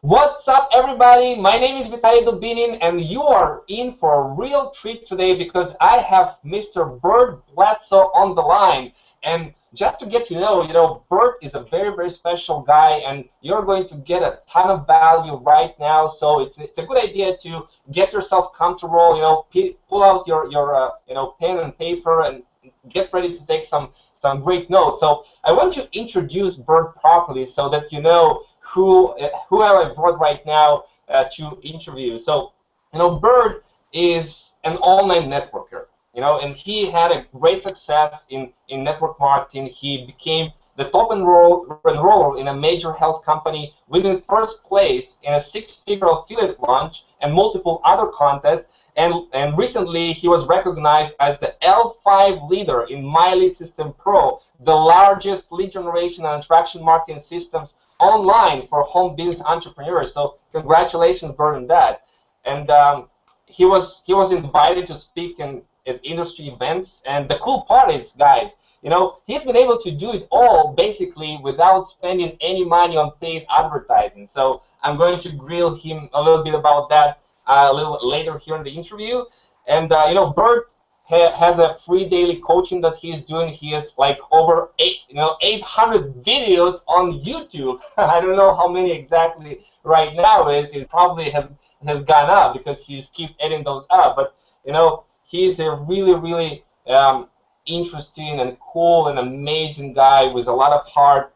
What's up, everybody? My name is Vitaliy Dubinin, and you are in for a real treat today because I have Mr. Bert Bledsoe on the line. And just to get Bert is a very, very special guy, and you're going to get a ton of value right now. So it's a good idea to get yourself comfortable. Pull out your pen and paper and get ready to take some great notes. So I want to introduce Bert properly so that you know who have I brought right now to interview. So, Bert is an online networker, and he had a great success in network marketing. He became the top enroller in a major health company, winning first place in a six-figure affiliate launch and multiple other contests. And recently, he was recognized as the L5 leader in My Lead System Pro, the largest lead generation and attraction marketing systems online for home business entrepreneurs. So congratulations, Bert, on that. And he was invited to speak at industry events. And the cool part is, guys, he's been able to do it all basically without spending any money on paid advertising. So I'm going to grill him a little bit about that a little later here in the interview. And Bert has a free daily coaching that he's doing. He has like over 800 videos on YouTube. I don't know how many exactly right now is. It probably has gone up because he's keep adding those up. But he's a really, really interesting and cool and amazing guy with a lot of heart.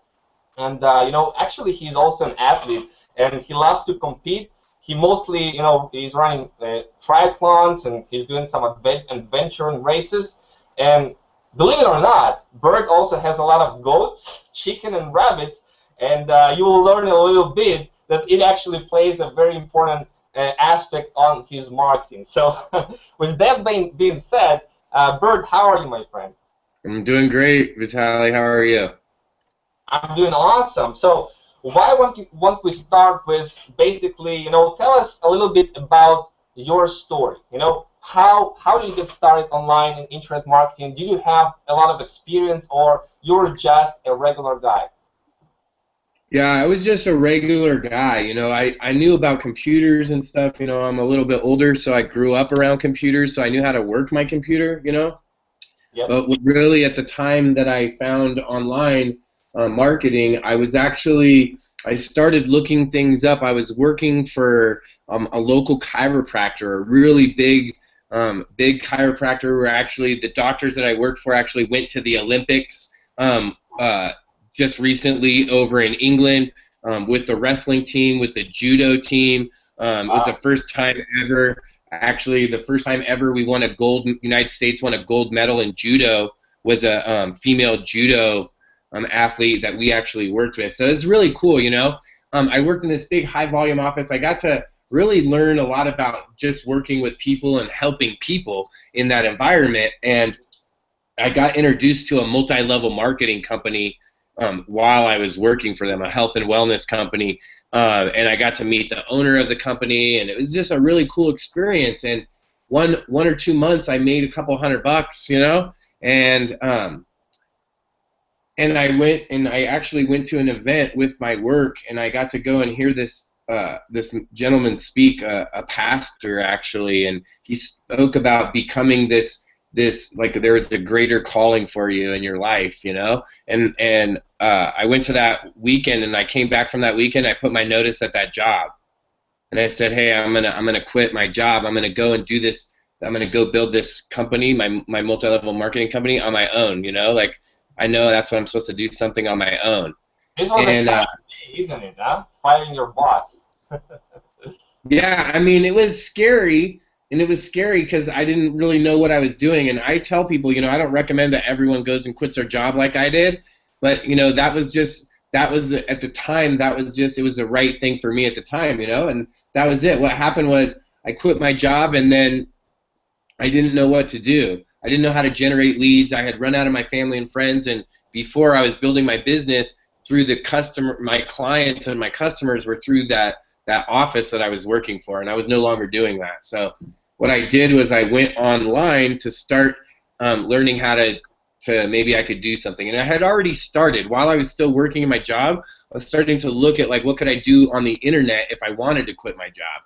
And actually he's also an athlete and he loves to compete. He mostly, he's running triathlons and he's doing some adventure and races. And believe it or not, Bert also has a lot of goats, chicken, and rabbits. And you will learn a little bit that it actually plays a very important aspect on his marketing. So with that being said, Bert, how are you, my friend? I'm doing great, Vitaliy. How are you? I'm doing awesome. So why won't we start with basically, tell us a little bit about your story. How did you get started online in internet marketing? Do you have a lot of experience or you're just a regular guy? Yeah, I was just a regular guy. I knew about computers and stuff. I'm a little bit older, so I grew up around computers, so I knew how to work my computer. Yep. But really, at the time that I found online marketing, I started looking things up. I was working for a local chiropractor, a really big chiropractor where actually the doctors that I worked for actually went to the Olympics just recently over in England with the wrestling team, with the judo team. It was the first time ever. Actually, the first time ever United States won a gold medal in judo was a female judo athlete that we actually worked with. So it's really cool, I worked in this big high volume office. I got to really learn a lot about just working with people and helping people in that environment. And I got introduced to a multi-level marketing company while I was working for them, a health and wellness company, and I got to meet the owner of the company, and it was just a really cool experience. And one or 2 months, I made a couple $100, and I actually went to an event with my work, and I got to go and hear this gentleman speak, a pastor actually, and he spoke about becoming this like there is a greater calling for you in your life, and I went to that weekend, and I came back from that weekend. I put my notice at that job, and I said, hey, I'm gonna quit my job. I'm gonna go and do this. I'm gonna go build this company, my multi-level marketing company, on my own. Like I know that's what I'm supposed to do, something on my own. This was exciting, isn't it? Huh? Firing your boss. Yeah, I mean, it was scary. And it was scary because I didn't really know what I was doing. And I tell people, I don't recommend that everyone goes and quits their job like I did. But, at the time, it was the right thing for me at the time, and that was it. What happened was I quit my job, and then I didn't know what to do. I didn't know how to generate leads. I had run out of my family and friends. And before I was building my business through my clients and my customers were through that office that I was working for, and I was no longer doing that. So what I did was I went online to start learning how to to maybe I could do something. And I had already started while I was still working in my job. I was starting to look at like what could I do on the internet if I wanted to quit my job.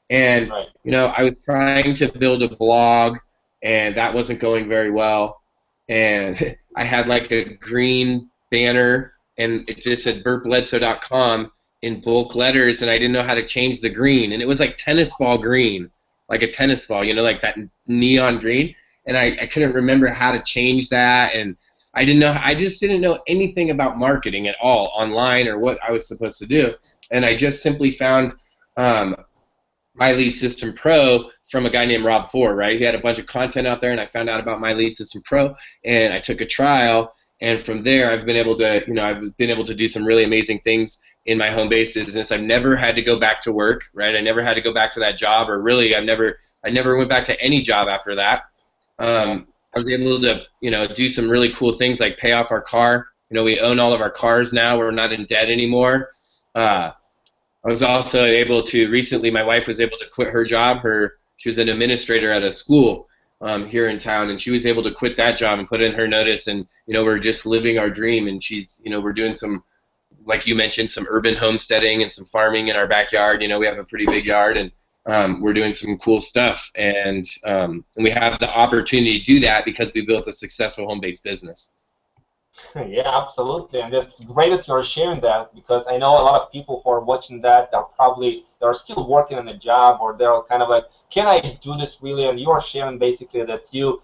And Right. you know, I was trying to build a blog, and that wasn't going very well. And I had like a green banner, and it just said bertbledsoe.com in bulk letters, and I didn't know how to change the green. And it was like tennis ball green, like a tennis ball, you know, like that neon green. And I couldn't remember how to change that, and I just didn't know anything about marketing at all online or what I was supposed to do. And I just simply found My Lead System Pro from a guy named Rob Ford, right? He had a bunch of content out there, and I found out about My Lead System Pro, and I took a trial, and from there I've been able to do some really amazing things in my home-based business. I've never had to go back to work, right? I never had to go back to that job, or really I never went back to any job after that. I was able to, do some really cool things like pay off our car. We own all of our cars now. We're not in debt anymore. I was also able to, recently my wife was able to quit her job. She was an administrator at a school here in town, and she was able to quit that job and put in her notice, and we're just living our dream. And she's, we're doing some, like you mentioned, some urban homesteading and some farming in our backyard. We have a pretty big yard, and we're doing some cool stuff, and we have the opportunity to do that because we built a successful home-based business. Yeah, absolutely, and it's great that you're sharing that, because I know a lot of people who are watching that, they're still working on a job, or they're kind of like, can I do this really? And you're sharing basically that you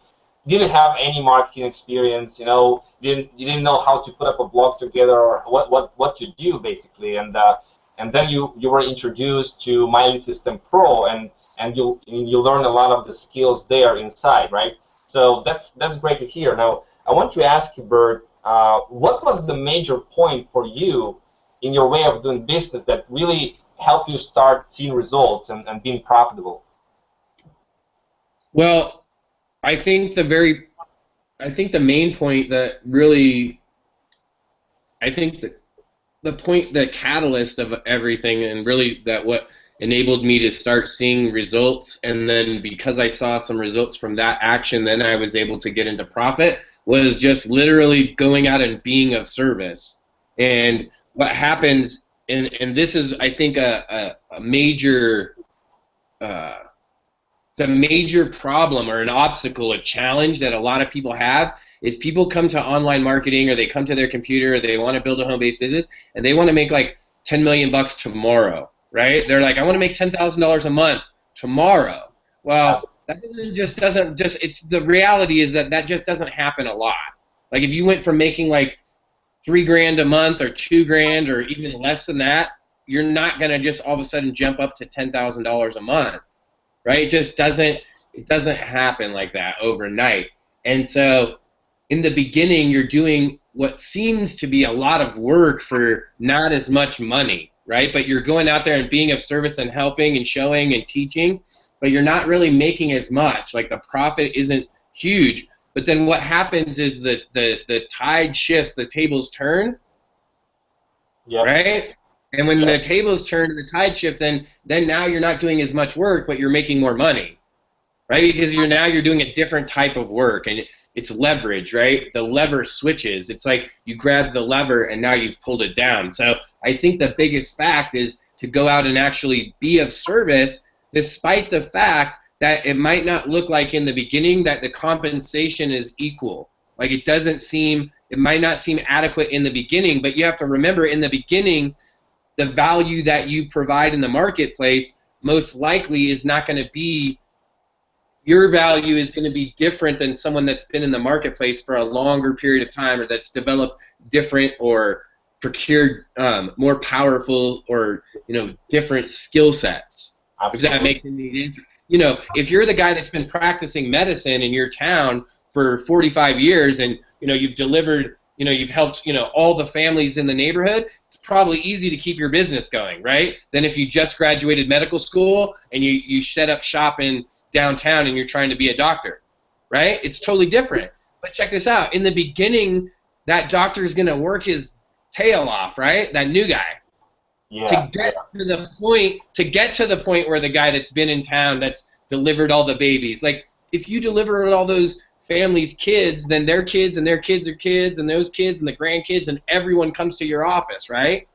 didn't have any marketing experience, you didn't know how to put up a blog together or what to do basically, and then you were introduced to My Lead System Pro, and you learn a lot of the skills there inside, right? So that's great to hear. Now I want to ask you, Bert, what was the major point for you in your way of doing business that really helped you start seeing results and being profitable? Well, I think the main point that really, the point, the catalyst of everything, and really that what enabled me to start seeing results, and then because I saw some results from that action, then I was able to get into profit, was just literally going out and being of service. And what happens, and this is, I think, a major it's a major problem or an obstacle, a challenge that a lot of people have, is people come to online marketing, or they come to their computer, or they want to build a home-based business, and they want to make like 10 million bucks tomorrow, right? They're like, I want to make $10,000 a month tomorrow. Well, that the reality is that just doesn't happen a lot. Like if you went from making like $3,000 a month or $2,000 or even less than that, you're not going to just all of a sudden jump up to $10,000 a month. Right? It doesn't happen like that overnight. And so in the beginning, you're doing what seems to be a lot of work for not as much money, right? But you're going out there and being of service and helping and showing and teaching, but you're not really making as much. Like the profit isn't huge. But then what happens is the tide shifts, the tables turn, yep. Right? And when the tables turn and the tide shift, then now you're not doing as much work, but you're making more money, right? Because you're doing a different type of work, and it's leverage, right? The lever switches. It's like you grab the lever and now you've pulled it down. So I think the biggest fact is to go out and actually be of service, despite the fact that it might not look like in the beginning that the compensation is equal. Like it might not seem adequate in the beginning, but you have to remember in the beginning, the value that you provide in the marketplace most likely is not going to be, your value is going to be different than someone that's been in the marketplace for a longer period of time, or that's developed different or procured more powerful or different skill sets. Absolutely. If that makes any sense. If you're the guy that's been practicing medicine in your town for 45 years and you've delivered, you've helped all the families in the neighborhood, it's probably easy to keep your business going, right? Than if you just graduated medical school and you set up shop in downtown and you're trying to be a doctor, right? It's totally different. But check this out. In the beginning, that doctor is going to work his tail off, right? That new guy. Yeah. To get to the point where the guy that's been in town, that's delivered all the babies, like if you deliver all those family's kids, then their kids and their kids are kids and those kids and the grandkids, and everyone comes to your office, right?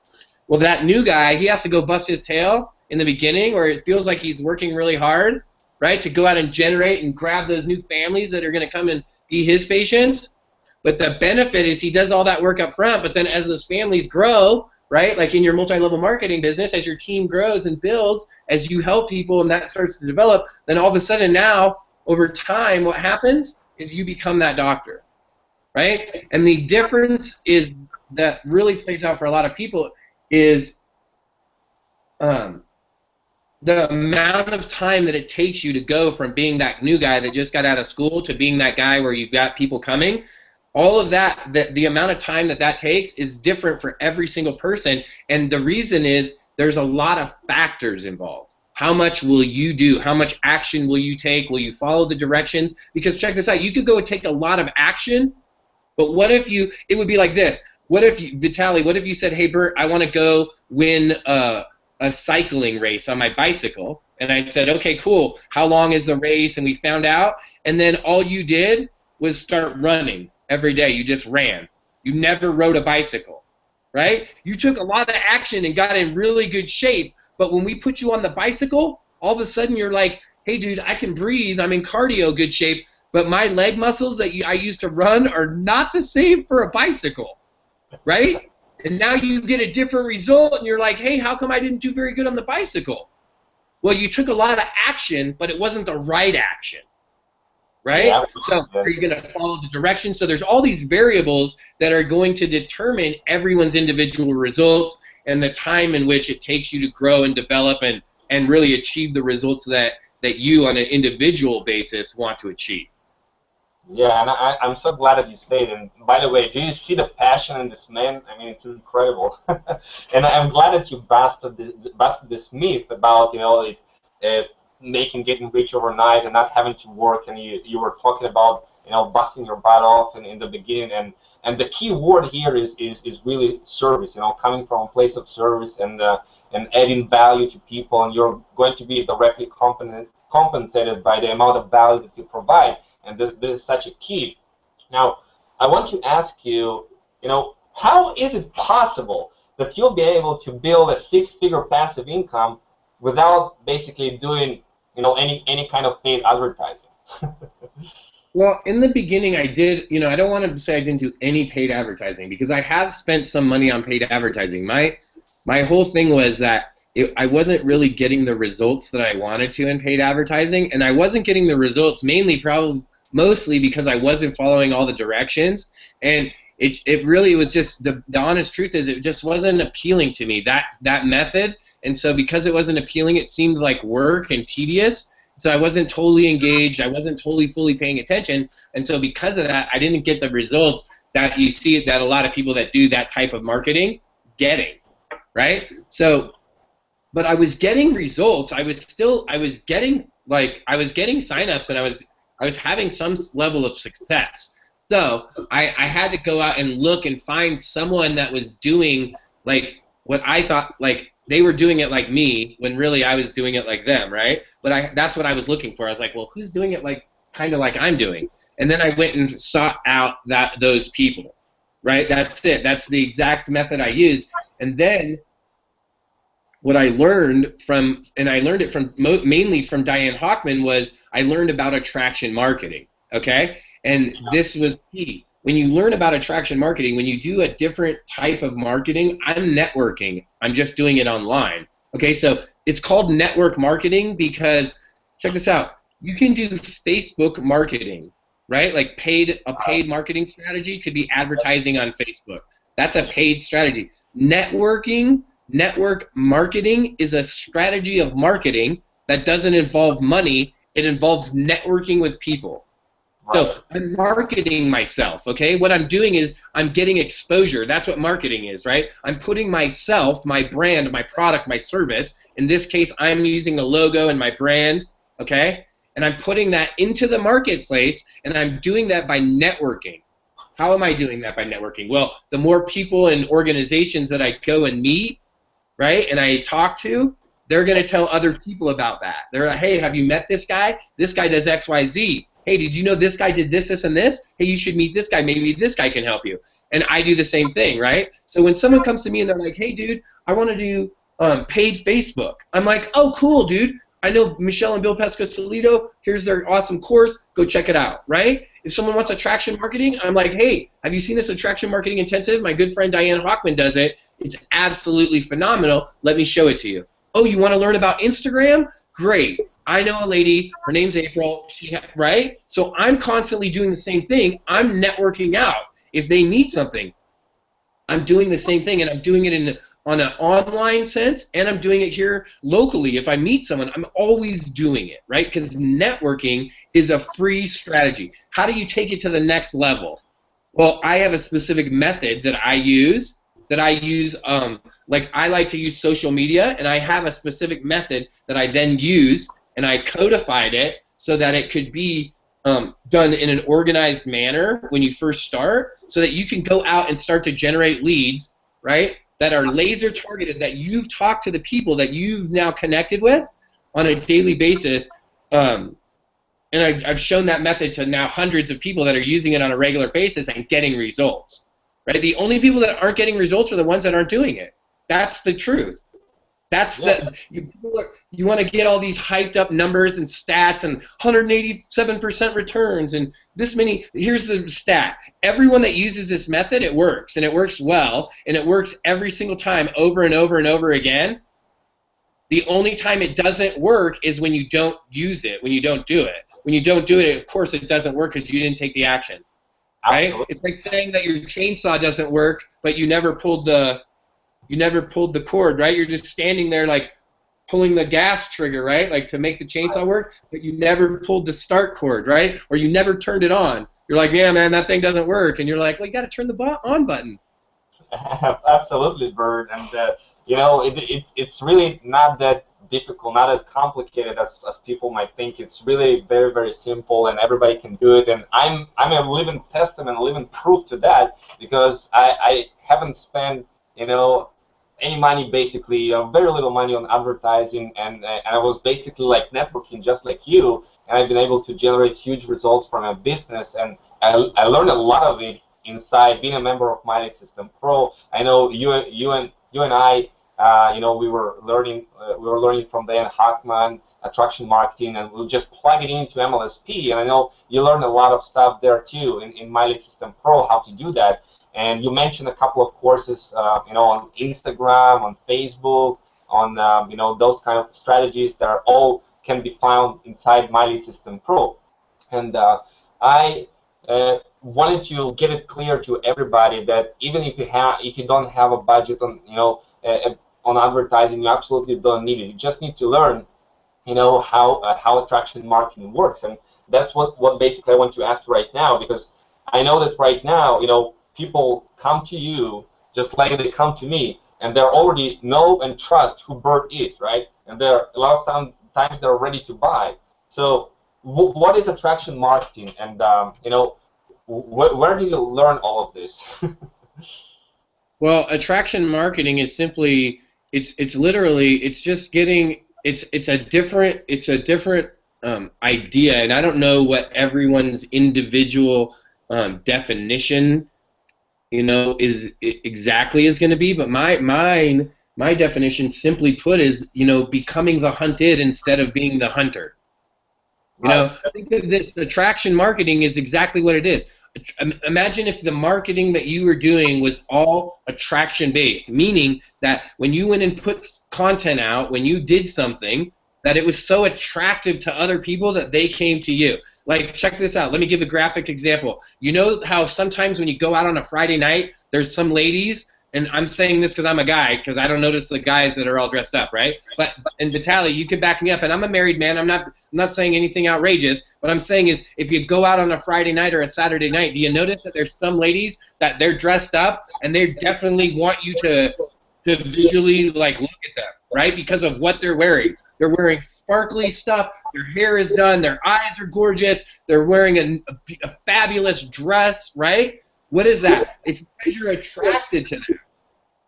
Well, that new guy, he has to go bust his tail in the beginning, or it feels like he's working really hard, right, to go out and generate and grab those new families that are going to come and be his patients. But the benefit is he does all that work up front, but then as those families grow, right, like in your multi-level marketing business, as your team grows and builds, as you help people and that starts to develop, then all of a sudden now, over time, what happens is you become that doctor, right? And the difference is that really plays out for a lot of people is the amount of time that it takes you to go from being that new guy that just got out of school to being that guy where you've got people coming. All of that, the amount of time that takes is different for every single person, and the reason is there's a lot of factors involved. How much will you do? How much action will you take? Will you follow the directions? Because check this out, you could go and take a lot of action, but what if it would be like this. What if Vitaliy, what if you said, hey Bert, I want to go win a cycling race on my bicycle, and I said, okay, cool, how long is the race? And we found out, and then all you did was start running every day. You just ran. You never rode a bicycle, right? You took a lot of action and got in really good shape, but when we put you on the bicycle, all of a sudden you're like, hey dude, I can breathe, I'm in cardio good shape, but my leg muscles that I used to run are not the same for a bicycle, right? And now you get a different result, and you're like, hey, how come I didn't do very good on the bicycle? Well, you took a lot of action, but it wasn't the right action, right? Yeah. So are you going to follow the directions? So there's all these variables that are going to determine everyone's individual results and the time in which it takes you to grow and develop and really achieve the results that you on an individual basis want to achieve. Yeah, and I'm so glad that you said it. And by the way, do you see the passion in this man? I mean, it's incredible. And I'm glad that you busted this myth about, you know, getting rich overnight and not having to work. And you were talking about, you know, busting your butt off in the beginning. And the key word here is really service. You know, coming from a place of service and adding value to people, and you're going to be directly compensated by the amount of value that you provide. And this is such a key. Now, I want to ask you, you know, how is it possible that you'll be able to build a six-figure passive income without basically doing, you know, any kind of paid advertising? Well, in the beginning, I did, you know, I don't want to say I didn't do any paid advertising because I have spent some money on paid advertising. My whole thing was that I wasn't really getting the results that I wanted to in paid advertising, and I wasn't getting the results mostly because I wasn't following all the directions, and it really was just the honest truth is it just wasn't appealing to me, that method. And so because it wasn't appealing, it seemed like work and tedious, so I wasn't totally engaged, I wasn't totally fully paying attention, and so because of that I didn't get the results that you see that a lot of people that do that type of marketing getting, right? So but I was getting results. I was getting signups, and I was having some level of success. So I had to go out and look and find someone that was doing like what I thought, like they were doing it like me when really I was doing it like them, right? But that's what I was looking for. I was like, well, who's doing it like kind of like I'm doing? And then I went and sought out those people, right? That's it. That's the exact method I used. And then what I learned from, and I learned it from mainly from Diane Hochman, was I learned about attraction marketing, okay? And this was key. When you learn about attraction marketing, when you do a different type of marketing, I'm networking. I'm just doing it online, okay? So it's called network marketing because, check this out, you can do Facebook marketing, right? Like a paid marketing strategy could be advertising on Facebook. That's a paid strategy. Network marketing is a strategy of marketing that doesn't involve money. It involves networking with people. Right. So I'm marketing myself, okay? What I'm doing is I'm getting exposure. That's what marketing is, right? I'm putting myself, my brand, my product, my service. In this case, I'm using a logo and my brand, okay? And I'm putting that into the marketplace, and I'm doing that by networking. How am I doing that by networking? Well, the more people and organizations that I go and meet, right, and I talk to, they're going to tell other people about that. They're like, hey, have you met this guy? This guy does X, Y, Z. hey, did you know this guy did this, this, and this? Hey, you should meet this guy. Maybe this guy can help you. And I do the same thing, right? So when someone comes to me and they're like, hey, dude, I want to do paid Facebook. I'm like, oh, cool, dude. I know Michelle and Bill Pesca-Solido. Here's their awesome course. Go check it out, right? If someone wants attraction marketing, I'm like, hey, have you seen this attraction marketing intensive? My good friend Diane Hockman does it. It's absolutely phenomenal. Let me show it to you. Oh, you want to learn about Instagram? Great. I know a lady. Her name's April. Right? So I'm constantly doing the same thing. I'm networking out. If they need something, I'm doing the same thing, and I'm doing it on an online sense, and I'm doing it here locally. If I meet someone, I'm always doing it, right? Because networking is a free strategy. How do you take it to the next level? Well, I have a specific method that I use. Like I like to use social media, and I have a specific method that I then use, and I codified it so that it could be done in an organized manner when you first start, so that you can go out and start to generate leads, right, that are laser targeted, that you've talked to the people that you've now connected with on a daily basis. And I've shown that method to now hundreds of people that are using it on a regular basis and getting results. Right? The only people that aren't getting results are the ones that aren't doing it. That's the truth. That's you want to get all these hyped up numbers and stats and 187% returns and this many. Here's the stat. Everyone that uses this method, it works, and it works well, and it works every single time over and over and over again. The only time it doesn't work is when you don't use it, when you don't do it. When you don't do it, of course it doesn't work because you didn't take the action. Right? Absolutely. It's like saying that your chainsaw doesn't work, but you never pulled the cord, right? You're just standing there like pulling the gas trigger, right? Like to make the chainsaw work, but you never pulled the start cord, right? Or you never turned it on. You're like, yeah, man, that thing doesn't work. And you're like, well, you got to turn the on button. Absolutely, Bert. And you know, it's really not that difficult, not as complicated as people might think. It's really very, very simple, and everybody can do it. And I'm a living testament, a living proof to that, because I haven't spent, you know, any money, basically, very little money on advertising, and I was basically like networking just like you, and I've been able to generate huge results from a business, and I learned a lot of it inside being a member of My Lead System Pro. I know you and I, you know, we were learning from Diane Hockman, attraction marketing, and we'll just plug it into MLSP, and I know you learned a lot of stuff there too in My Lead System Pro, how to do that. And you mentioned a couple of courses, you know, on Instagram, on Facebook, on you know, those kind of strategies that are all can be found inside My Lead System Pro. And I wanted to get it clear to everybody that even if you don't have a budget on, you know, on advertising, you absolutely don't need it. You just need to learn, you know, how attraction marketing works, and that's what basically I want to ask right now, because I know that right now, you know, people come to you just like they come to me, and they already know and trust who Bert is, right? And they're a lot of times they're ready to buy. So what is attraction marketing, and you know, where do you learn all of this? Well, attraction marketing is simply it's literally it's just getting it's a different idea, and I don't know what everyone's individual definition, you know, is exactly is going to be, but my definition, simply put, is, you know, becoming the hunted instead of being the hunter. You know, I think of this attraction marketing is exactly what it is. Imagine if the marketing that you were doing was all attraction based, meaning that when you went and put content out, when you did something, that it was so attractive to other people that they came to you. Like, check this out. Let me give a graphic example. You know how sometimes when you go out on a Friday night, there's some ladies, and I'm saying this because I'm a guy, because I don't notice the guys that are all dressed up, right? But and Vitaliy, you could back me up, and I'm a married man. I'm not saying anything outrageous. What I'm saying is, if you go out on a Friday night or a Saturday night, do you notice that there's some ladies that they're dressed up, and they definitely want you to visually, like, look at them, right? Because of what they're wearing. They're wearing sparkly stuff. Their hair is done. Their eyes are gorgeous. They're wearing a fabulous dress, right? What is that? It's because you're attracted to them,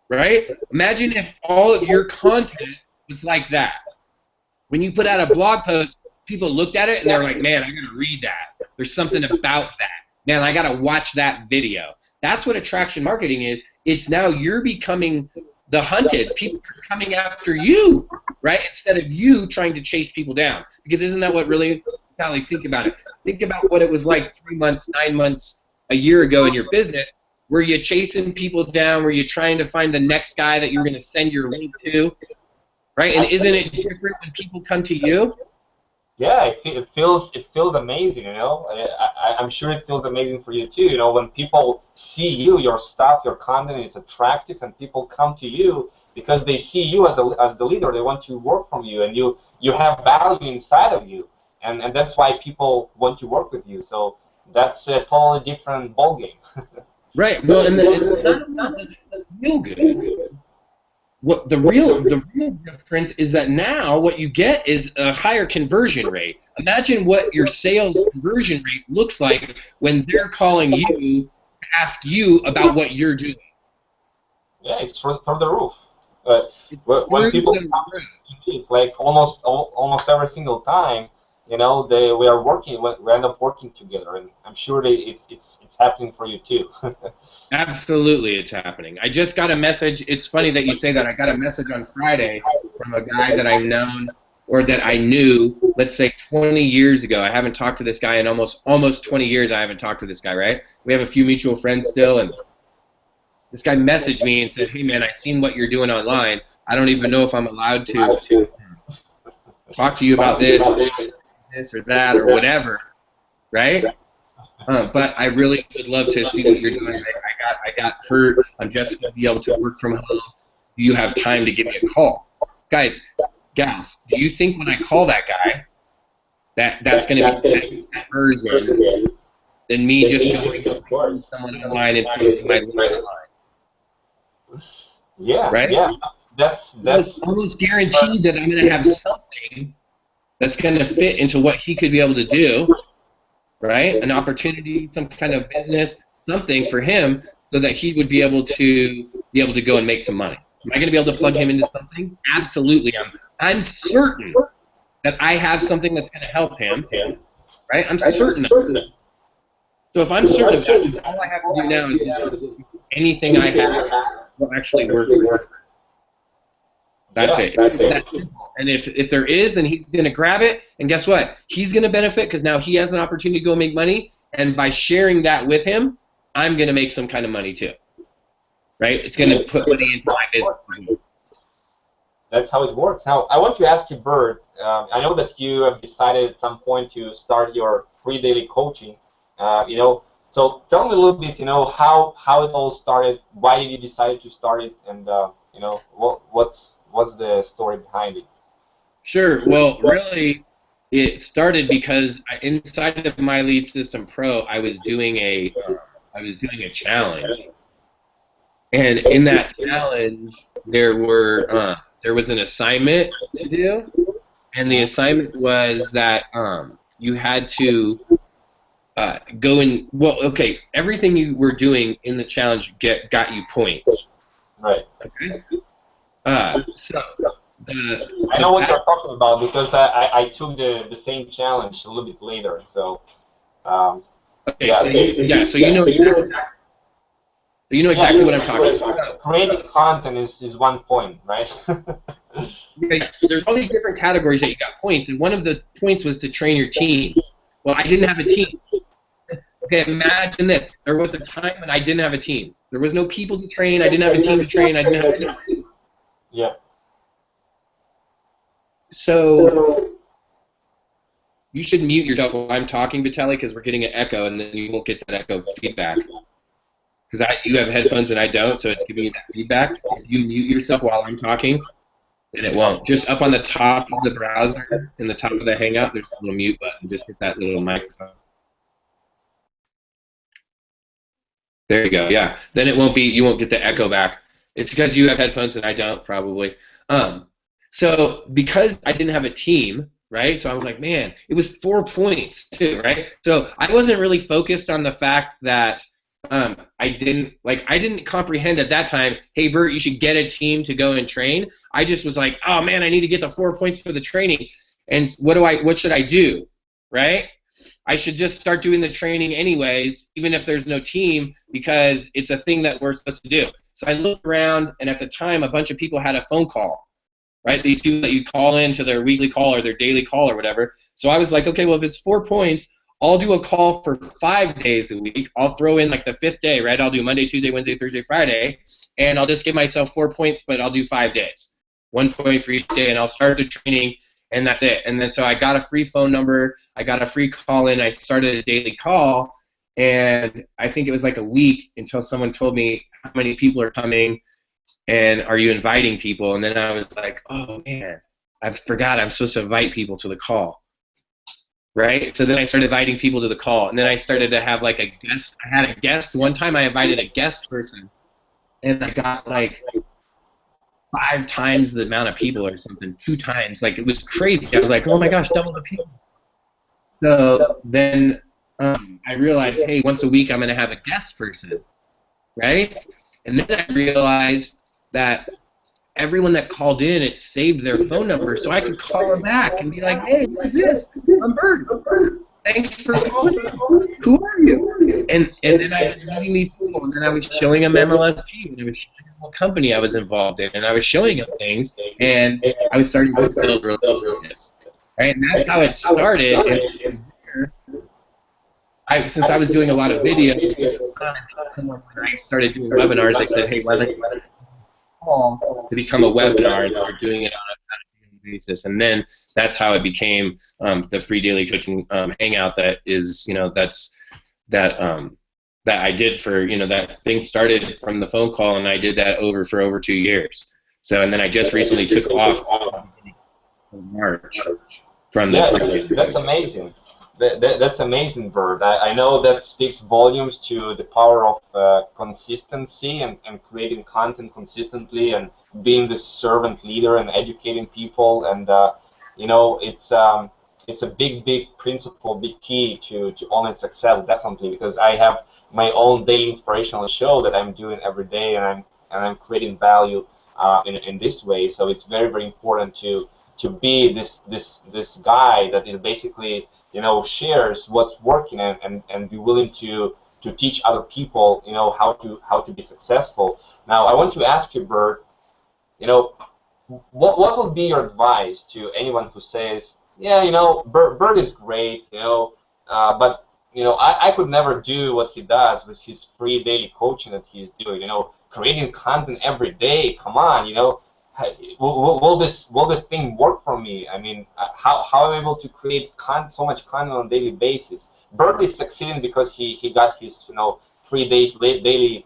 right? Imagine if all of your content was like that. When you put out a blog post, people looked at it and they're like, man, I got to read that. There's something about that. Man, I got to watch that video. That's what attraction marketing is. It's now you're becoming the hunted. People are coming after you, right? Instead of you trying to chase people down. Because isn't that what really, Vitaliy, think about it. Think about what it was like 3 months, 9 months, a year ago in your business. Were you chasing people down? Were you trying to find the next guy that you were going to send your link to? Right? And isn't it different when people come to you? Yeah, it feels amazing, you know. I'm sure it feels amazing for you too. You know, when people see you, your stuff, your content is attractive, and people come to you because they see you as the leader. They want to work from you, and you have value inside of you, and that's why people want to work with you. So that's a totally different ballgame. Right. Well, and not does it feel good. What the real difference is that now what you get is a higher conversion rate. Imagine what your sales conversion rate looks like when they're calling you to ask you about what you're doing. Yeah, it's through the roof. When people come to me, it's like almost every single time, you know, we end up working together, and I'm sure it's happening for you too. Absolutely, it's happening. I just got a message. It's funny that you say that. I got a message on Friday from a guy that I've known or that I knew, let's say 20 years ago. I haven't talked to this guy in almost 20 years. I haven't talked to this guy, right? We have a few mutual friends still, and this guy messaged me and said, "Hey, man, I've seen what you're doing online. I don't even know if I'm allowed to talk to you about this or that or whatever," right? But I really would love to see what you're doing. I got hurt. I'm just going to be able to work from home. Do you have time to give me a call? Guys, gals, do you think when I call that guy that's going to be that version than me just going to someone online and posting my link online? Yeah, right? Yeah, that's almost guaranteed that I'm going to have something that's going to fit into what he could be able to do, right? An opportunity, some kind of business, something for him so that he would be able to go and make some money. Am I going to be able to plug him into something? Absolutely. I'm certain that I have something that's going to help him, right? I'm certain of it. So if I'm certain of that, all I have to do now is anything I have will actually work. That's it. It's that simple. And if there is, then he's going to grab it, and guess what? He's going to benefit because now he has an opportunity to go make money, and by sharing that with him, I'm going to make some kind of money too. Right? It's going to put money into my business. That's how it works. Now, I want to ask you, Bert, I know that you have decided at some point to start your free daily coaching. So tell me a little bit, how it all started. Why did you decide to start it, and what's the story behind it? Sure. Well, really, it started because inside of My Lead System Pro, I was doing a challenge, and in that challenge, there was an assignment to do, and the assignment was that you had to go and everything you were doing in the challenge got you points. Right. Okay. So I know what you're talking about because I took the same challenge a little bit later. So. So you know exactly what I'm talking about. Creating content is one point, right? Okay, so there's all these different categories that you got points, and one of the points was to train your team. Well, I didn't have a team. Okay, imagine this. There was a time when I didn't have a team. There was no people to train. I didn't have a team to train. I didn't have anything. Yeah. So you should mute yourself while I'm talking, Vitaliy, because we're getting an echo, and then you won't get that echo feedback. Because you have headphones and I don't, so it's giving you that feedback. If you mute yourself while I'm talking, then it won't. Just up on the top of the browser, in the top of the Hangout, there's a little mute button. Just hit that little microphone. There you go. Yeah. Then you won't get the echo back. It's because you have headphones and I don't, probably. So because I didn't have a team, right? So I was like, man, it was 4 points too, right? So I wasn't really focused on the fact that I didn't comprehend at that time, hey, Bert, you should get a team to go and train. I just was like, oh man, I need to get the 4 points for the training, and what should I do, right? I should just start doing the training anyways, even if there's no team, because it's a thing that we're supposed to do. So I looked around, and at the time, a bunch of people had a phone call, right? These people that you call in to their weekly call or their daily call or whatever. So I was like, okay, well, if it's 4 points, I'll do a call for 5 days a week. I'll throw in like the 5th day, right? I'll do Monday, Tuesday, Wednesday, Thursday, Friday, and I'll just give myself 4 points, but I'll do 5 days. 1 point for each day, and I'll start the training, and that's it. And then so I got a free phone number. I got a free call in. I started a daily call, and I think it was like a week until someone told me how many people are coming and are you inviting people? And then I was like, oh, man, I forgot I'm supposed to invite people to the call. Right? So then I started inviting people to the call, and then I started to have like a guest. I had a guest. One time I invited a guest person, and I got like 5 times the amount of people or something, 2 times. Like, it was crazy. I was like, oh my gosh, double the people. So then I realized, hey, once a week I'm going to have a guest person, right? And then I realized that everyone that called in, it saved their phone number, so I could call them back and be like, hey, what is this? I'm Bert. Thanks for calling. Who are you? And then I was meeting these people, and then I was showing them MLSP, and I was showing them what company I was involved in, and I was showing them things, and I was starting to build relationships. Right? And that's how it started. And since I was doing a lot of videos, when I started doing webinars, I said, hey, why don't you call to become a webinar and start doing it on a daily basis? And then that's how it became the free daily coaching hangout. That is, that I did for, that thing started from the phone call, and I did that for over 2 years. So, and then I just recently took off in March from this. Yeah, that's amazing. That's amazing, Bert. I know that speaks volumes to the power of consistency and creating content consistently and being the servant leader and educating people. And it's a big principle, big key to online success, definitely, because I have my own daily inspirational show that I'm doing every day, and I'm creating value in this way. So it's very important to be this guy that is basically shares what's working and be willing to teach other people how to be successful. Now I want to ask you, Bert, what would be your advice to anyone who says, yeah, Bert is great, but I could never do what he does with his free daily coaching that he's doing, creating content every day. Come on, will this thing work for me? I mean, how am I able to create so much content on a daily basis? Bert is succeeding because he got his free daily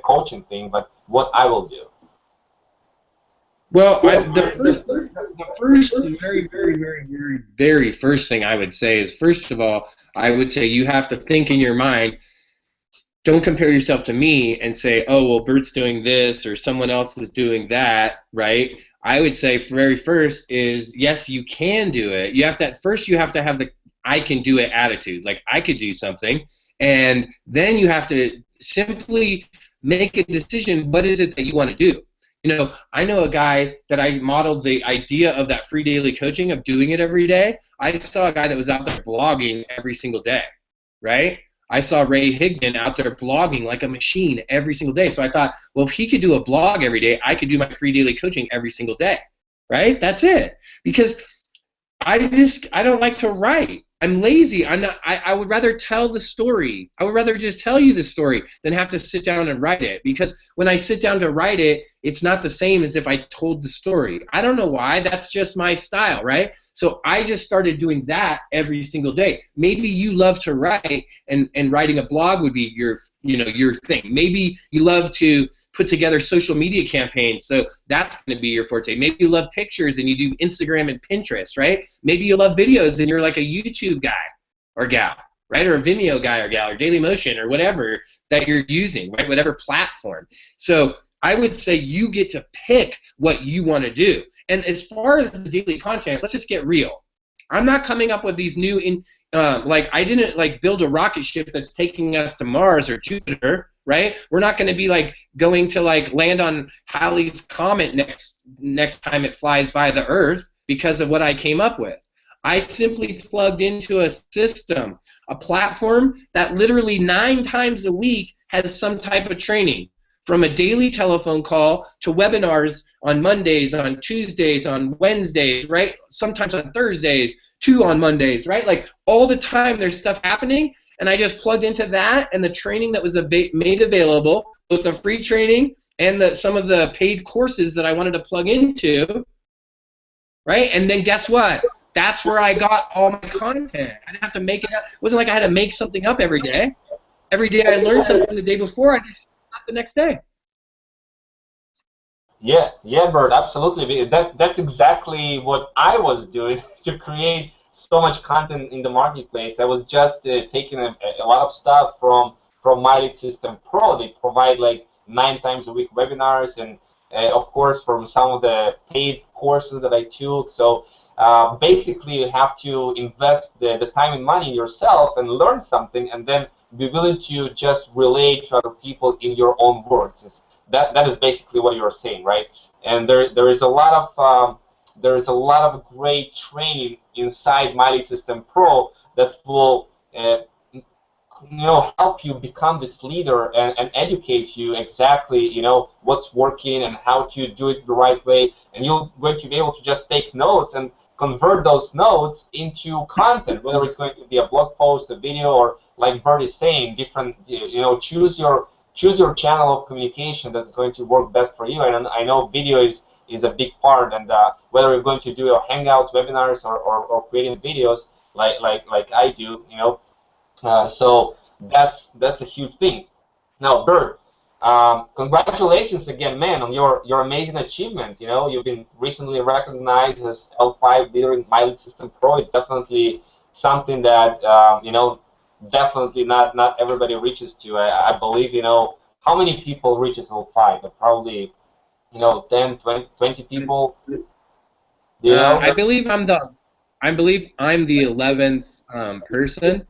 coaching thing. But what I will do? Well, the first very first thing I would say is, first of all, I would say you have to think in your mind. Don't compare yourself to me and say, oh, well, Bert's doing this or someone else is doing that, right? I would say very first is, yes, you can do it. You have to have the I can do it attitude. Like, I could do something. And then you have to simply make a decision. What is it that you want to do? I know a guy that I modeled the idea of that free daily coaching, of doing it every day. I saw a guy that was out there blogging every single day, right? I saw Ray Higdon out there blogging like a machine every single day. So I thought, well, if he could do a blog every day, I could do my free daily coaching every single day, right? That's it. Because I don't like to write. I'm lazy. I would rather tell the story. I would rather just tell you the story than have to sit down and write it. Because when I sit down to write it, it's not the same as if I told the story. I don't know why. That's just my style, right? So I just started doing that every single day. Maybe you love to write, and writing a blog would be your thing. Maybe you love to put together social media campaigns, so that's going to be your forte. Maybe you love pictures and you do Instagram and Pinterest, right? Maybe you love videos and you're like a YouTube guy or gal, right? Or a Vimeo guy or gal, or Dailymotion, or whatever that you're using, right? Whatever platform. So I would say you get to pick what you want to do. And as far as the daily content, let's just get real. I'm not coming up with these new I didn't build a rocket ship that's taking us to Mars or Jupiter, right? We're not going to be going to land on Halley's Comet next time it flies by the Earth because of what I came up with. I simply plugged into a system, a platform that literally 9 times a week has some type of training, from a daily telephone call to webinars on Mondays, on Tuesdays, on Wednesdays, right? Sometimes on Thursdays, 2 on Mondays, right? Like all the time there's stuff happening, and I just plugged into that and the training that was made available, both the free training and some of the paid courses that I wanted to plug into, right? And then guess what? That's where I got all my content. I didn't have to make it up. It wasn't like I had to make something up every day. Every day I learned something the day before, I just got the next day. Yeah, yeah, Bert, absolutely. That's exactly what I was doing to create so much content in the marketplace. I was just taking a lot of stuff from My Lead System Pro. They provide like 9 times a week webinars, and of course from some of the paid courses that I took. So basically, you have to invest the time and money in yourself and learn something, and then be willing to just relate to other people in your own words. That is basically what you're saying, right? And there is a lot of great training inside My Lead System Pro that will help you become this leader and educate you exactly what's working and how to do it the right way, and you're going to be able to just take notes and convert those notes into content, whether it's going to be a blog post, a video, or like Bert is saying, different, choose your channel of communication that's going to work best for you. And I know video is a big part, and whether you're going to do your hangouts, webinars, or creating videos like I do, so that's a huge thing. Now, Bert, congratulations again, man, on your amazing achievement. You've been recently recognized as L5 leader in My Lead System Pro. It's definitely something that definitely not everybody reaches to. I believe how many people reaches L5? Probably 10, 20 people. I believe I'm the 11th person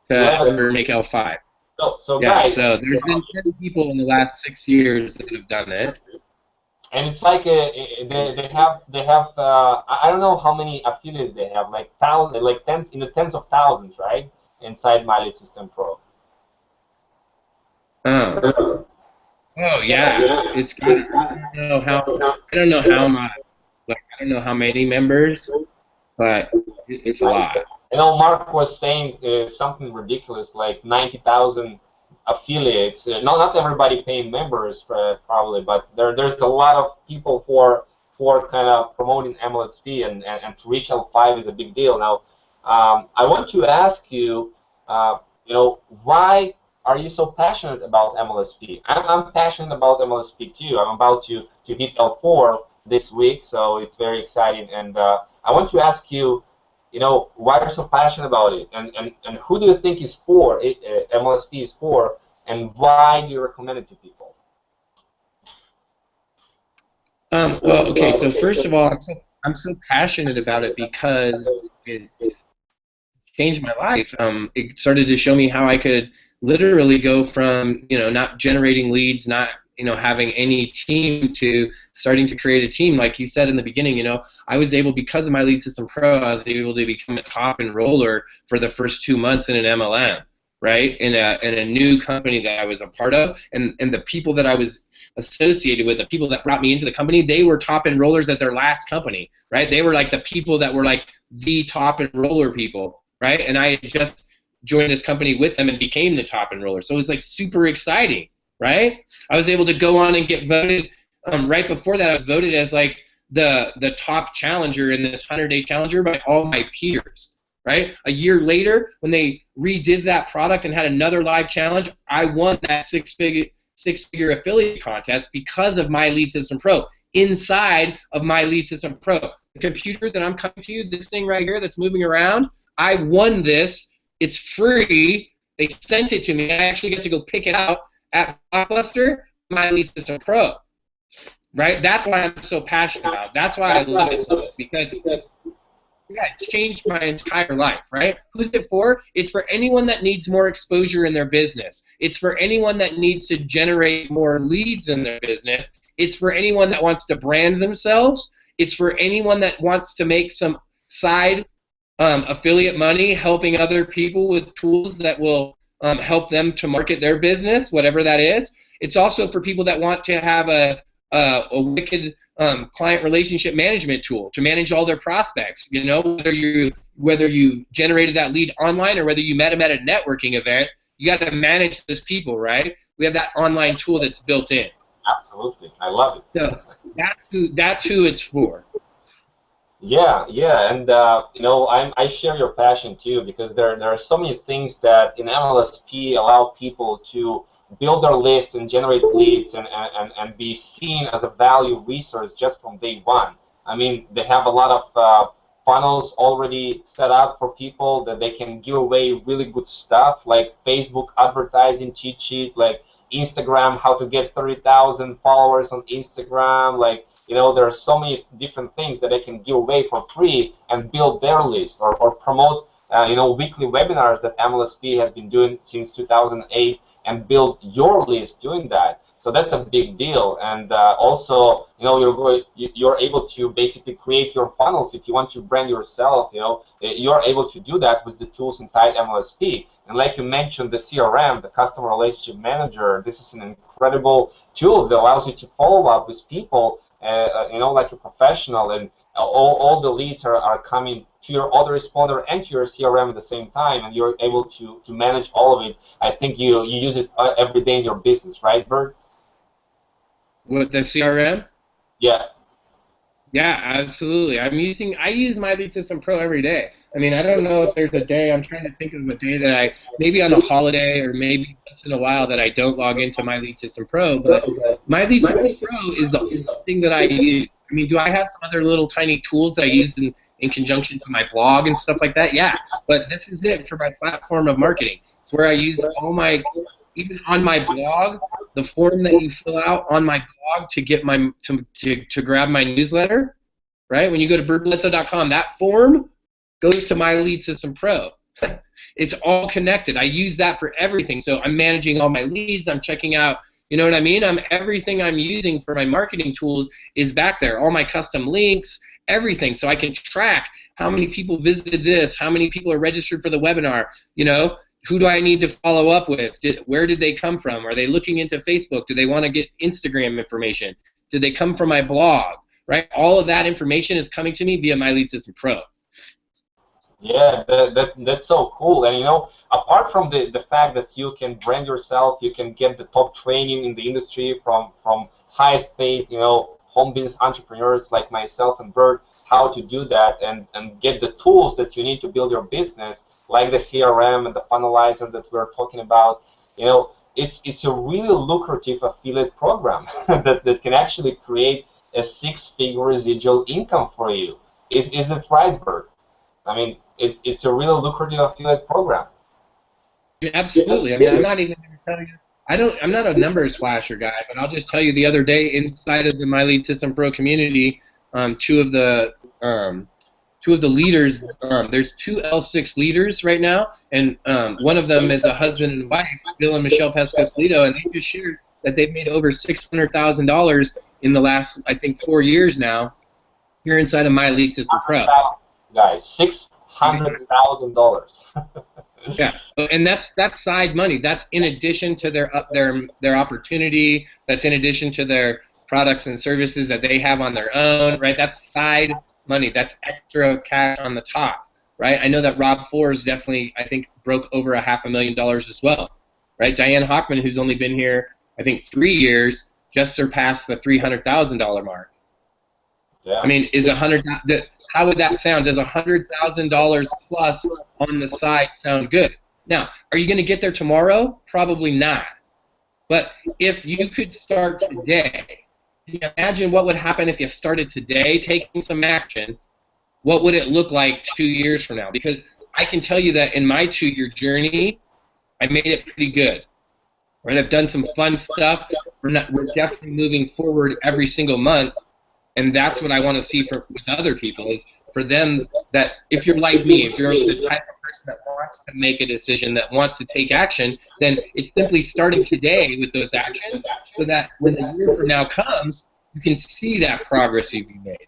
to ever make L5. So yeah, guys, so there's been 10 people in the last 6 years that have done it. And it's like they have I don't know how many affiliates they have, like tens of thousands, right? Inside My Lead System Pro. Oh yeah, it's got. I don't know how much. Like I don't know how many members, but it's a lot. Mark was saying something ridiculous, like 90,000 affiliates. Not everybody paying members, probably, but there's a lot of people who are kind of promoting MLSP, and to reach L5 is a big deal. Now, I want to ask you, why are you so passionate about MLSP? I'm passionate about MLSP too. I'm about to hit L4 this week, so it's very exciting. And I want to ask you, why are you so passionate about it, and who do you think is for MLSP is for, and why do you recommend it to people? Well, okay. So first of all, I'm so passionate about it because it changed my life. It started to show me how I could literally go from not generating leads, not having any team, to starting to create a team. Like you said in the beginning, I was able, because of My Lead System Pro, I was able to become a top enroller for the first 2 months in an MLM, right? In a new company that I was a part of, and the people that I was associated with, the people that brought me into the company, they were top enrollers at their last company, right? They were like the people that were like the top enroller people, right? And I had just joined this company with them and became the top enroller. So it was like super exciting, right? I was able to go on and get voted. Right before that, I was voted as like the top challenger in this 100-day challenger by all my peers, right? A year later, when they redid that product and had another live challenge, I won that six-figure affiliate contest because of My Lead System Pro. Inside of My Lead System Pro, the computer that I'm coming to you, this thing right here that's moving around, I won this. It's free. They sent it to me. I actually get to go pick it out at Blockbuster, My Lead System Pro, right? That's why I'm so passionate about it. That's why I love it so much, because it changed my entire life, right? Who's it for? It's for anyone that needs more exposure in their business. It's for anyone that needs to generate more leads in their business. It's for anyone that wants to brand themselves. It's for anyone that wants to make some side affiliate money, helping other people with tools that will help them to market their business, whatever that is. It's also for people that want to have a wicked client relationship management tool to manage all their prospects. You know, whether you've generated that lead online or whether you met them at a networking event, you got to manage those people, right? We have that online tool that's built in. Absolutely, I love it. So that's who it's for. Yeah, yeah, and you know, I share your passion too, because there are so many things that in MLSP allow people to build their list and generate leads and be seen as a value resource just from day one. I mean, they have a lot of funnels already set up for people that they can give away really good stuff like Facebook advertising cheat sheet, like Instagram, how to get 30,000 followers on Instagram, like you know, there are so many different things that they can give away for free and build their list or promote, you know, weekly webinars that MLSP has been doing since 2008 and build your list doing that. So that's a big deal. And also, you know, you're able to basically create your funnels if you want to brand yourself. You know, you're able to do that with the tools inside MLSP. And like you mentioned, the CRM, the Customer Relationship Manager, this is an incredible tool that allows you to follow up with people. You know, like a professional, and all the leads are coming to your autoresponder and to your CRM at the same time, and you're able to manage all of it. I think you use it every day in your business, right, Bert? What, the CRM? Yeah. Yeah, absolutely. I use My Lead System Pro every day. I mean, I don't know if there's a day, I'm trying to think of a day that maybe on a holiday or maybe once in a while that I don't log into My Lead System Pro, but My Lead System Pro is the thing that I use. I mean, do I have some other little tiny tools that I use in conjunction to my blog and stuff like that? Yeah, but this is it for my platform of marketing. It's where I use all my, even on my blog, the form that you fill out on my blog to get my to grab my newsletter, right? When you go to bertbledsoe.com, that form goes to My Lead System Pro. It's all connected. I use that for everything. So I'm managing all my leads. I'm checking out, you know what I mean? Everything I'm using for my marketing tools is back there. All my custom links, everything. So I can track how many people visited this, how many people are registered for the webinar, you know? Who do I need to follow up with? Where did they come from? Are they looking into Facebook? Do they want to get Instagram information? Did they come from my blog? Right? All of that information is coming to me via My Lead System Pro. Yeah, that's so cool. And you know, apart from the fact that you can brand yourself, you can get the top training in the industry from highest paid, you know, home business entrepreneurs like myself and Bert, how to do that and get the tools that you need to build your business, like the CRM and the funnelizer that we're talking about. You know, it's a really lucrative affiliate program that can actually create a six-figure residual income for you. Is that right, Bert? I mean, it's a real lucrative affiliate program. Absolutely. I mean, I'm not even going to tell you. I'm not a numbers flasher guy, but I'll just tell you the other day inside of the My Lead System Pro community, two of the leaders. There's two L6 leaders right now, and one of them is a husband and wife, Bill and Michelle Pescosito, and they just shared that they've made over $600,000 in the last, I think, 4 years now here inside of My Lead System Pro. Guys, $600,000. Yeah, and that's side money. That's in addition to their opportunity. That's in addition to their products and services that they have on their own, right? That's side money. That's extra cash on the top, right? I know that Rob Forbes definitely, I think, broke over $500,000 as well, right? Diane Hockman, who's only been here, I think, 3 years, just surpassed the $300,000 mark. Yeah. I mean, how would that sound? Does $100,000 plus on the side sound good? Now, are you going to get there tomorrow? Probably not. But if you could start today, imagine what would happen if you started today taking some action. What would it look like 2 years from now? Because I can tell you that in my 2-year journey, I made it pretty good. Right? I've done some fun stuff. We're definitely moving forward every single month. And that's what I want to see with other people, is for them that if you're like me, if you're the type of person that wants to make a decision, that wants to take action, then it's simply starting today with those actions so that when the year from now comes, you can see that progress you've made.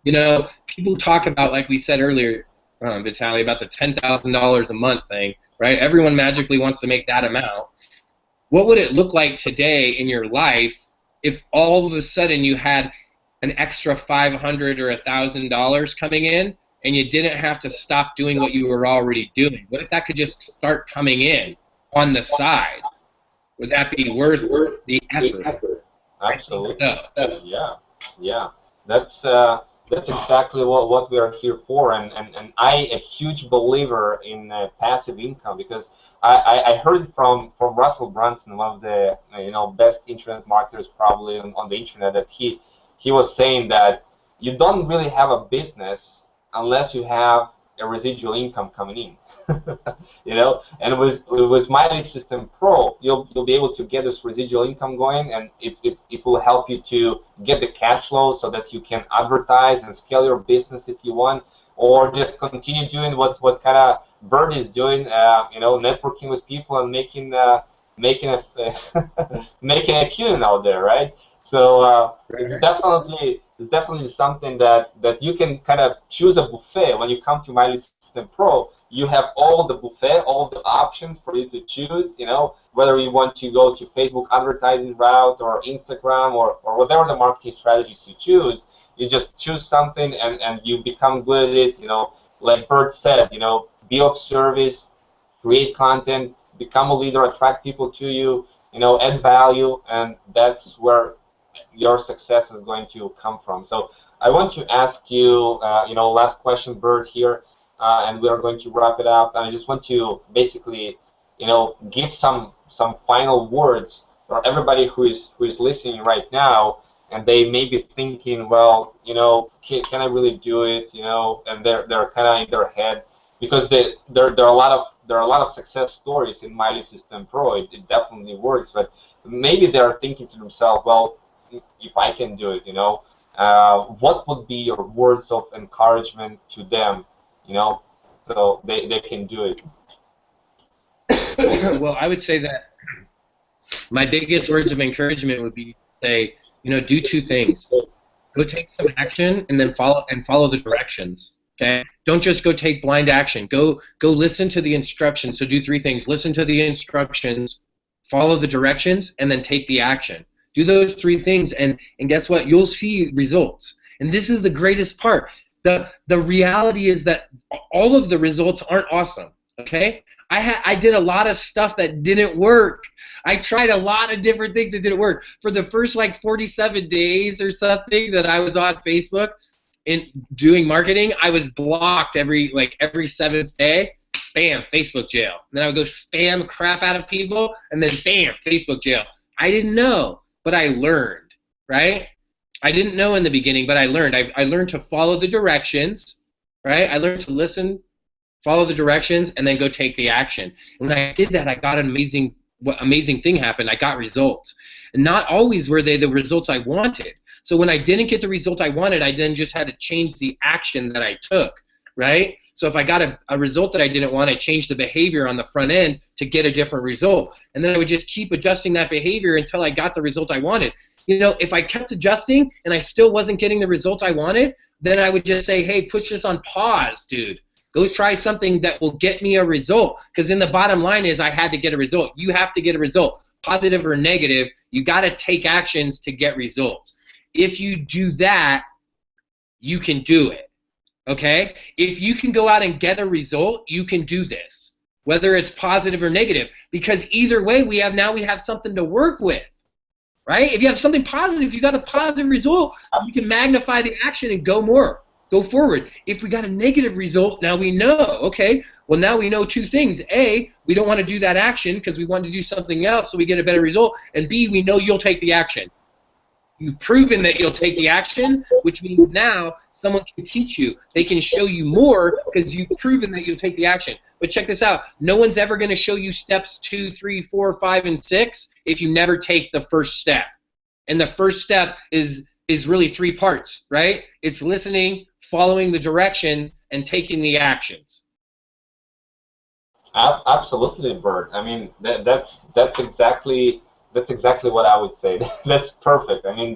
You know, people talk about, like we said earlier, Vitaliy, about the $10,000 a month thing, right? Everyone magically wants to make that amount. What would it look like today in your life if all of a sudden you had an extra $500 or $1,000 coming in and you didn't have to stop doing what you were already doing? What if that could just start coming in on the side? Would that be worth the effort? Absolutely. So. Yeah. That's exactly what we are here for, and I a huge believer in passive income, because I heard it from Russell Brunson, one of the best internet marketers probably on the internet, that he was saying that you don't really have a business unless you have a residual income coming in. And with Miley System Pro, you'll be able to get this residual income going, and it will help you to get the cash flow so that you can advertise and scale your business if you want, or just continue doing what kind of Bert is doing, networking with people and making a making a killing out there, right? So it's definitely something that you can kind of choose a buffet. When you come to My Lead System Pro, you have all the buffet, all the options for you to choose. Whether you want to go to Facebook advertising route or Instagram or whatever the marketing strategies you choose. You just choose something and you become good at it. Like Bert said, be of service, create content, become a leader, attract people to you. Add value, and that's where your success is going to come from. So I want to ask you, last question, Bert, here, and we are going to wrap it up. I just want to basically, give some final words for everybody who is listening right now, and they may be thinking, well, can I really do it? And they're kind of in their head, because there are a lot of success stories in My Lead System Pro. It definitely works, but maybe they're thinking to themselves, well, if I can do it, what would be your words of encouragement to them, so they can do it? Well, I would say that my biggest words of encouragement would be to say, do two things. Go take some action and then follow the directions. Okay? Don't just go take blind action. Go listen to the instructions. So do three things. Listen to the instructions, follow the directions, and then take the action. Do those three things, and guess what? You'll see results. And this is the greatest part. The reality is that all of the results aren't awesome. Okay? I did a lot of stuff that didn't work. I tried a lot of different things that didn't work. For the first 47 days or something that I was on Facebook and doing marketing, I was blocked every seventh day. Bam, Facebook jail. And then I would go spam crap out of people, and then bam, Facebook jail. I didn't know, but I learned, right? I didn't know in the beginning, but I learned. I learned to follow the directions, right? I learned to listen, follow the directions, and then go take the action. And when I did that, I got an amazing thing happened. I got results. And not always were they the results I wanted. So when I didn't get the result I wanted, I then just had to change the action that I took, right? So if I got a result that I didn't want, I changed the behavior on the front end to get a different result. And then I would just keep adjusting that behavior until I got the result I wanted. If I kept adjusting and I still wasn't getting the result I wanted, then I would just say, hey, push this on pause, dude. Go try something that will get me a result. Because then the bottom line is I had to get a result. You have to get a result, positive or negative. You got to take actions to get results. If you do that, you can do it. Okay? If you can go out and get a result, you can do this, whether it's positive or negative. Because either way, we have something to work with. Right? If you have something positive, you got a positive result, you can magnify the action and go forward. If we got a negative result, now we know, okay, well now we know two things. A, we don't want to do that action because we want to do something else so we get a better result. And B, we know you'll take the action. You've proven that you'll take the action, which means now someone can teach you. They can show you more because you've proven that you'll take the action. But check this out. No one's ever going to show you steps 2, 3, 4, 5, and 6 if you never take the first step. And the first step is really 3 parts, right? It's listening, following the directions, and taking the actions. Absolutely, Bert. I mean, that's exactly what I would say. That's perfect. I mean,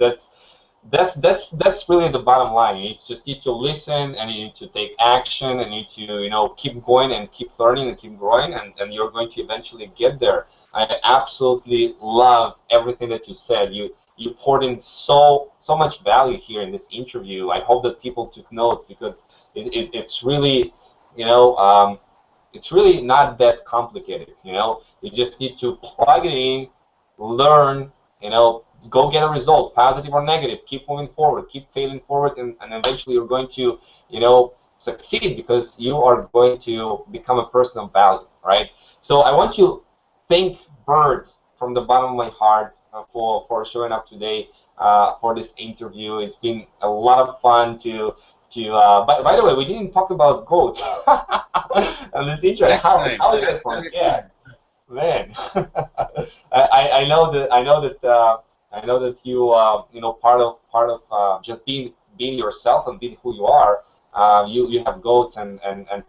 That's really the bottom line. You just need to listen, and you need to take action, and you need to keep going and keep learning and keep growing, and you're going to eventually get there. I absolutely love everything that you said. You poured in so much value here in this interview. I hope that people took notes, because it's really you know it's really not that complicated. You just need to plug it in, learn, go get a result, positive or negative. Keep moving forward, keep failing forward, and eventually you're going to, succeed, because you are going to become a person of value, right? So I want to thank Bert from the bottom of my heart for showing up today for this interview. It's been a lot of fun by the way, we didn't talk about goats on this intro. How you guys want? Yeah, man. I know that part of just being yourself and being who you are. You have goats, and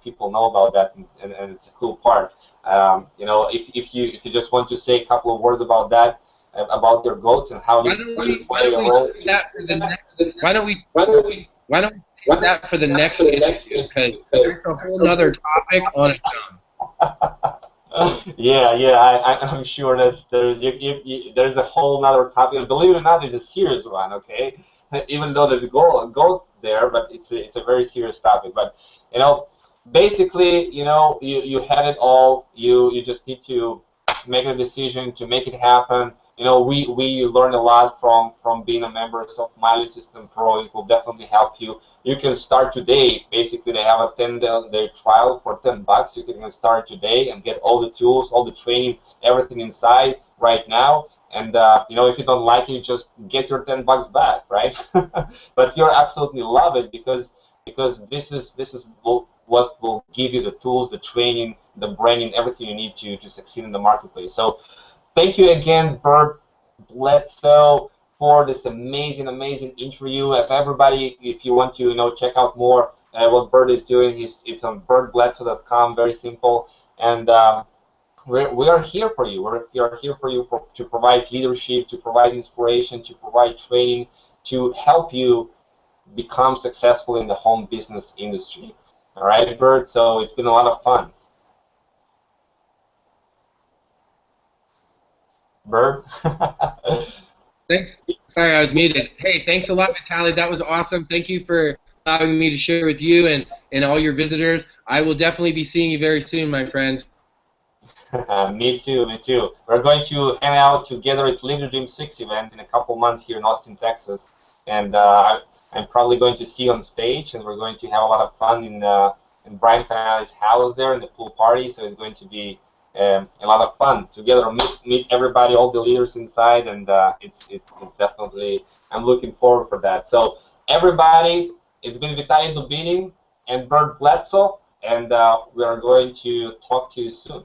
people know about that, and it's a cool part. If you just want to say a couple of words about that, about your goats and how you why don't we save that for the next? Why don't we save that for the next interview, because there's a whole nother topic on its own. Yeah, I'm sure there's a whole nother topic. And believe it or not, it's a serious one, okay? Even though there's a goal there, but it's a very serious topic. But basically, you had it all. You just need to make a decision to make it happen. We learn a lot from being a member of Miley System Pro. It will definitely help you. You can start today. Basically, they have a 10-day trial for $10. You can start today and get all the tools, all the training, everything inside right now. And if you don't like it, just get your $10 back, right? But you'll absolutely love it, because this is what will give you the tools, the training, the branding, everything you need to succeed in the marketplace. So thank you again, Bert Bledsoe, for this amazing interview. If you want to check out more what Bert is doing, it's on bertbledsoe.com. Very simple, and we are here for you. We are here for you to provide leadership, to provide inspiration, to provide training, to help you become successful in the home business industry. All right, Bert. So it's been a lot of fun. Bert. Thanks. Sorry, I was muted. Hey, thanks a lot, Vitaliy. That was awesome. Thank you for allowing me to share with you and all your visitors. I will definitely be seeing you very soon, my friend. Me too. We're going to hang out together at Live the Dream 6 event in a couple months here in Austin, Texas. And I'm probably going to see you on stage, and we're going to have a lot of fun in Brian Finale's house there in the pool party. So it's going to be a lot of fun together. Meet everybody, all the leaders inside, and it's definitely, I'm looking forward for that. So everybody, it's been Vitaliy Dubinin and Bert Bledsoe, and we are going to talk to you soon.